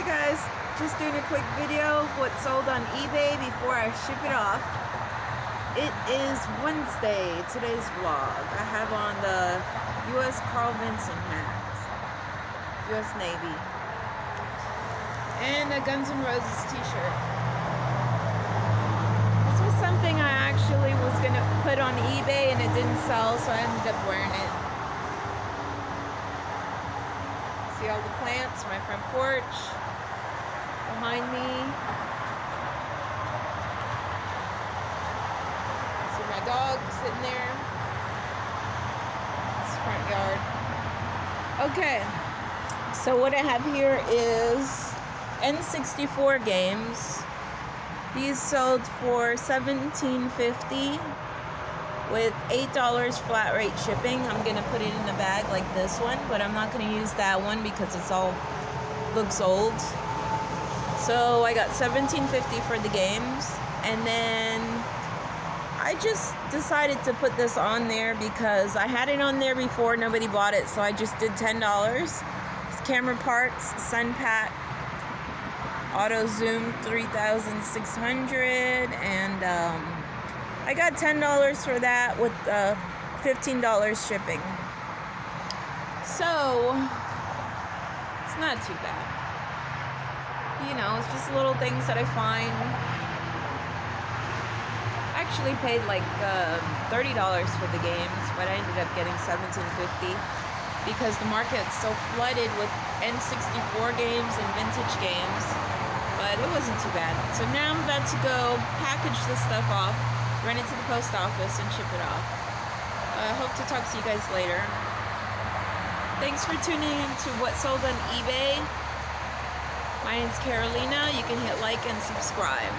Hey guys, just doing a quick video of what sold on eBay before I ship it off. It is Wednesday, today's vlog. I have on the U.S. Carl Vinson hat, U.S. Navy, and a Guns N' Roses t-shirt. This was something I actually was going to put on eBay and it didn't sell, so I ended up wearing it. See all the plants, my front porch, behind me. See my dog sitting there. It's front yard. Okay, so what I have here is N64 games. These sold for $17.50 with $8 flat rate shipping. I'm gonna put it in a bag like this one, but I'm not gonna use that one because it's all looks old. So I got $17.50 for the games, and then I just decided to put this on there because I had it on there before, nobody bought it, so I just did $10. It's camera parts, sun pack, auto zoom 3600, and I got $10 for that with $15 shipping. So it's not too bad. You know, it's just little things that I find. I actually paid like $30 for the games, but I ended up getting $17.50 because the market's so flooded with N64 games and vintage games. But it wasn't too bad. So now I'm about to go package this stuff off, run it to the post office, and ship it off. I hope to talk to you guys later. Thanks for tuning in to What Sold on eBay. My name's Carolina. You can hit like and subscribe.